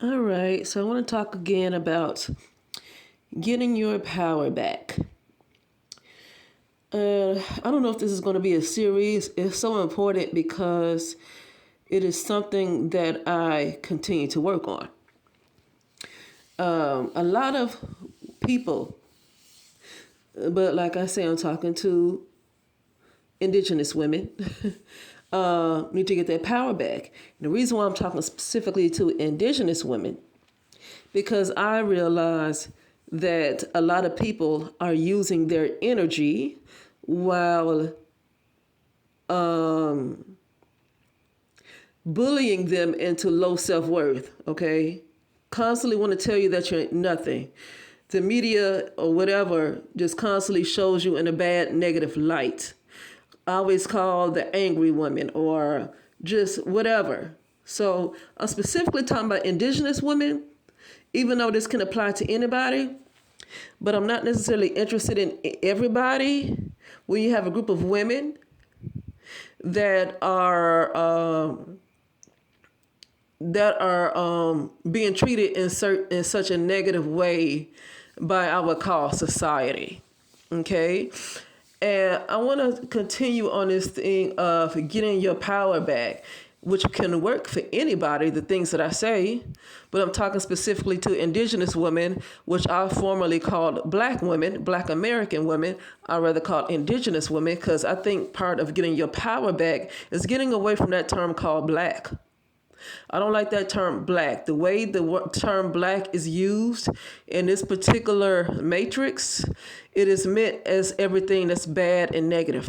All right, so I want to talk again about getting your power back. I don't know if this is going to be a series. It's so important because it is something that I continue to work on. A lot of people, but like I say, I'm talking to indigenous women, need to get their power back. And the reason why I'm talking specifically to indigenous women, because I realize that a lot of people are using their energy while bullying them into low self-worth, okay? Constantly want to tell you that you're nothing. The media or whatever just constantly shows you in a bad, negative light. Always called the angry woman or just whatever. So I'm specifically talking about indigenous women, even though this can apply to anybody, but I'm not necessarily interested in everybody. When you have a group of women that are being treated in such a negative way by our call society, okay? And I want to continue on this thing of getting your power back, which can work for anybody, the things that I say, but I'm talking specifically to indigenous women, which I formerly called black women, black American women. I rather call indigenous women because I think part of getting your power back is getting away from that term called black. I don't like that term black. The way the term black is used in this particular matrix, it is meant as everything that's bad and negative.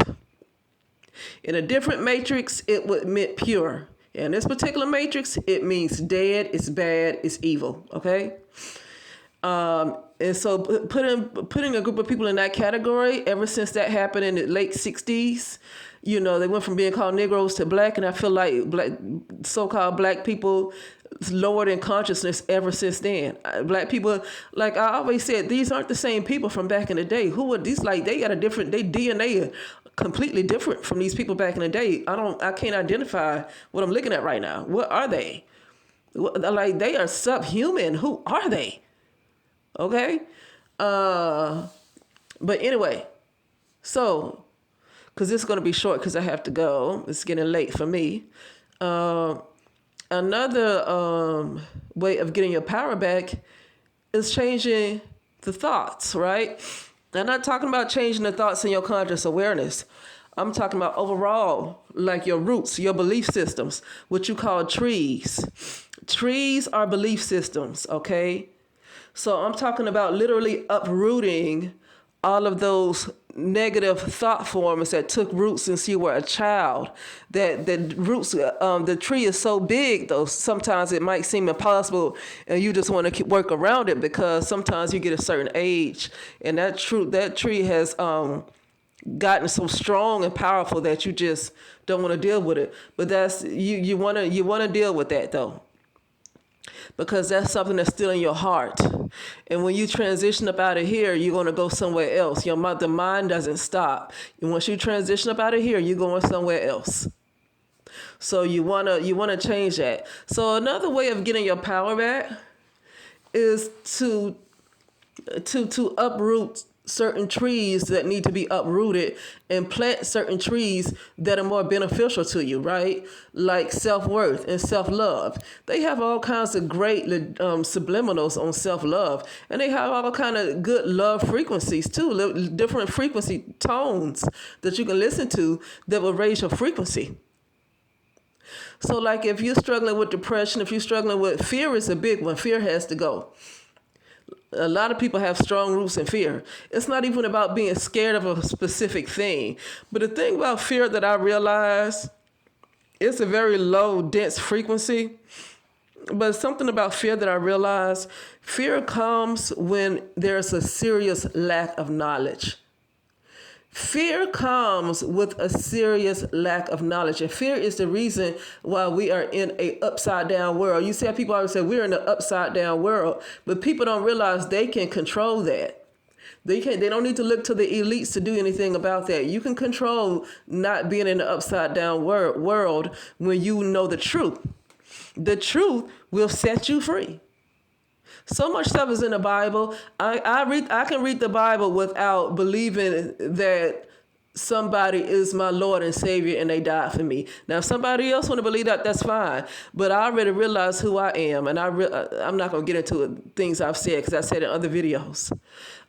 In a different matrix, it would mean pure. In this particular matrix, it means dead, it's bad, it's evil, okay? And so putting a group of people in that category, ever since that happened in the late 60s, you know, they went from being called Negroes to black, and I feel like so-called black people lowered in consciousness ever since then. Black people, like I always said, these aren't the same people from back in the day. Who are these? Like they got a different, they DNA are completely different from these people back in the day. I can't identify what I'm looking at right now. What are they? Like they are subhuman. Who are they? Okay? But anyway, so, because this is going to be short because I have to go. It's getting late for me. Another way of getting your power back is changing the thoughts, right? I'm not talking about changing the thoughts in your conscious awareness. I'm talking about overall, like your roots, your belief systems, what you call trees. Trees are belief systems, okay? So I'm talking about literally uprooting all of those negative thought forms that took roots since you were a child. That the roots, the tree is so big, though sometimes it might seem impossible, and you just want to work around it because sometimes you get a certain age, and that tree has gotten so strong and powerful that you just don't want to deal with it. But that's you want to deal with that though, because that's something that's still in your heart. And when you transition up out of here, you're going to go somewhere else. The mind doesn't stop. And once you transition up out of here, you're going somewhere else. So you want to change that. So another way of getting your power back is to uproot certain trees that need to be uprooted and plant certain trees that are more beneficial to you, right? Like self-worth and self-love. They have all kinds of great subliminals on self-love, and they have all kind of good love frequencies too, different frequency tones that you can listen to that will raise your frequency. So like if you're struggling with depression, if you're struggling with fear, is a big one. Fear has to go. A lot of people have strong roots in fear. It's not even about being scared of a specific thing. But the thing about fear that I realize, it's a very low, dense frequency. But something about fear that I realize, fear comes when there's a serious lack of knowledge. Fear comes with a serious lack of knowledge. And fear is the reason why we are in a upside down world. You see how people always say we're in an upside down world, but people don't realize they can control that. They don't need to look to the elites to do anything about that. You can control not being in an upside down world when you know the truth. The truth will set you free. So much stuff is in the Bible. I can read the Bible without believing that somebody is my Lord and Savior and they died for me. Now, if somebody else want to believe that, that's fine. But I already realize who I am, and I'm not going to get into things I've said because I said in other videos.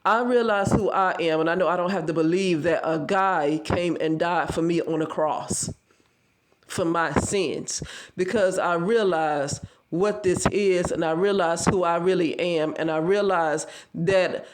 I realize who I am, and I know I don't have to believe that a guy came and died for me on a cross for my sins, because I realize what this is, and I realize who I really am, and I realize that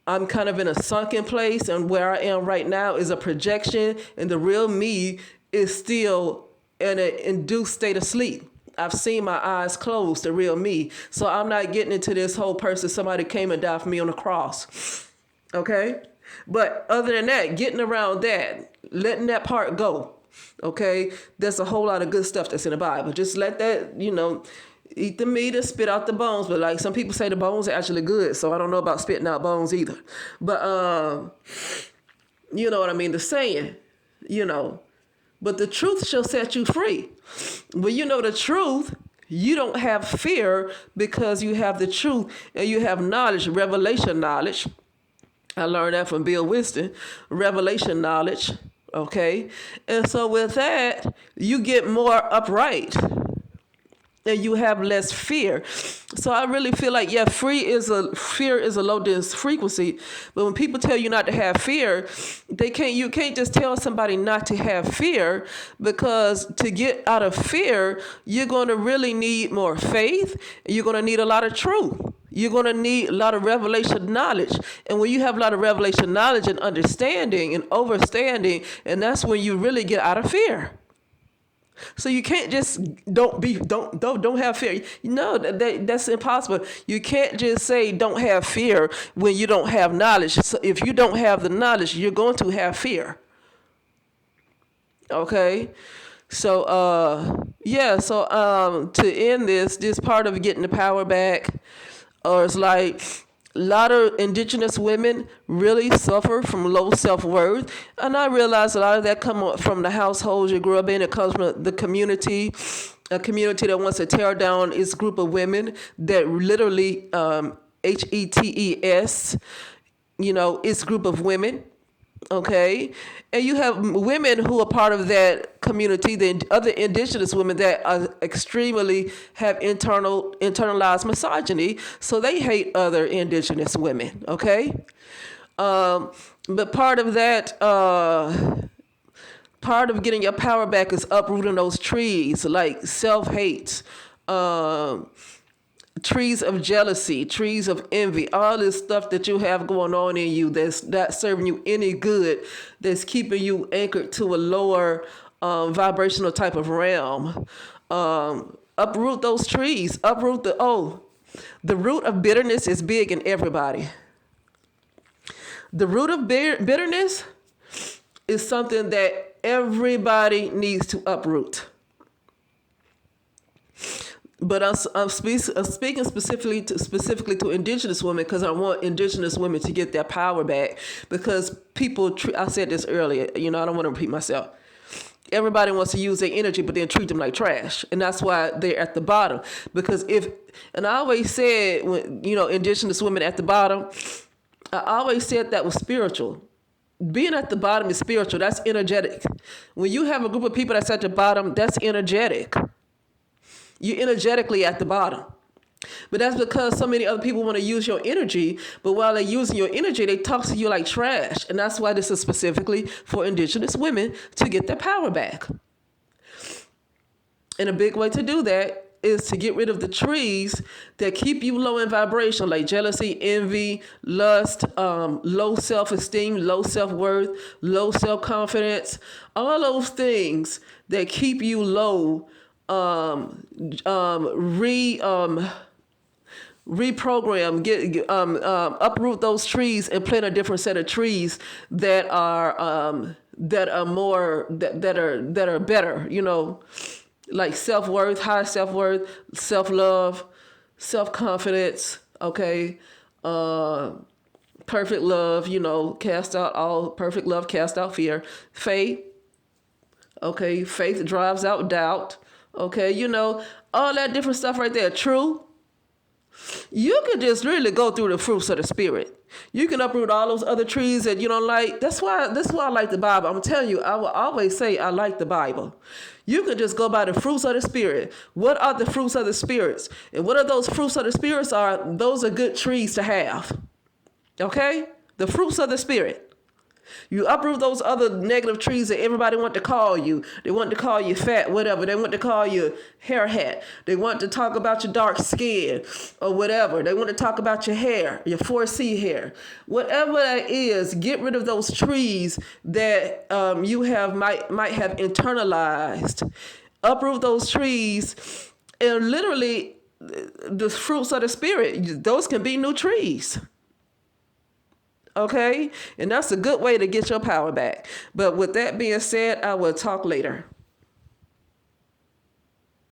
I'm kind of in a sunken place, and where I am right now is a projection, and the real me is still in an induced state of sleep. I've seen my eyes closed, the real me. So I'm not getting into this whole person, somebody came and died for me on the cross. Okay? But other than that, getting around that, letting that part go. Okay? There's a whole lot of good stuff that's in the Bible. Just let that, eat the meat and spit out the bones. But like some people say the bones are actually good. So I don't know about spitting out bones either. But, you know what I mean? The saying, but the truth shall set you free. When you know the truth, you don't have fear because you have the truth and you have knowledge, revelation knowledge. I learned that from Bill Winston, revelation knowledge. Okay. And so with that, you get more upright. And you have less fear. So I really feel like, fear is a low dense frequency. But when people tell you not to have fear, you can't just tell somebody not to have fear, because to get out of fear, you're going to really need more faith. You're going to need a lot of truth. You're going to need a lot of revelation knowledge. And when you have a lot of revelation knowledge and understanding and overstanding, and that's when you really get out of fear. So you can't just don't have fear. No, that's impossible. You can't just say don't have fear when you don't have knowledge. So if you don't have the knowledge, you're going to have fear. Okay? So to end this part of getting the power back, or it's like a lot of indigenous women really suffer from low self-worth. And I realize a lot of that comes from the households you grew up in. It comes from the community, a community that wants to tear down its group of women that literally, HETES, its group of women. Okay. And you have women who are part of that community, the other indigenous women that are extremely have internalized misogyny. So they hate other indigenous women. Okay. But part of that, part of getting your power back is uprooting those trees, like self-hate, trees of jealousy, trees of envy, all this stuff that you have going on in you that's not serving you any good, that's keeping you anchored to a lower vibrational type of realm. Uproot those trees. Uproot the root of bitterness is big in everybody. The root of bitterness is something that everybody needs to uproot. But I'm speaking specifically to indigenous women, because I want indigenous women to get their power back. Because people, I said this earlier, I don't want to repeat myself. Everybody wants to use their energy, but then treat them like trash. And that's why they're at the bottom. Because and I always said, when, indigenous women at the bottom, I always said that was spiritual. Being at the bottom is spiritual. That's energetic. When you have a group of people that's at the bottom, that's energetic. You're energetically at the bottom. But that's because so many other people want to use your energy, but while they're using your energy, they talk to you like trash. And that's why this is specifically for indigenous women to get their power back. And a big way to do that is to get rid of the trees that keep you low in vibration, like jealousy, envy, lust, low self-esteem, low self-worth, low self-confidence, all those things that keep you low. Reprogram, uproot those trees and plant a different set of trees that are better, like self-worth, high self-worth, self-love, self-confidence, okay, perfect love, cast out all perfect love, cast out fear, faith, okay, faith drives out doubt. Okay, all that different stuff right there, true. You can just really go through the fruits of the spirit. You can uproot all those other trees that you don't like. That's why I like the Bible. I'm telling you, I will always say I like the Bible. You can just go by the fruits of the spirit. What are the fruits of the spirits? And what are those fruits of the spirits are? Those are good trees to have. Okay? The fruits of the spirit. You uproot those other negative trees that everybody want to call you. They want to call you fat, whatever. They want to call you hair hat. They want to talk about your dark skin or whatever. They want to talk about your hair, your 4C hair. Whatever that is, get rid of those trees that you might have internalized. Uproot those trees, and literally the fruits of the spirit, those can be new trees. Okay? And that's a good way to get your power back. But with that being said, I will talk later.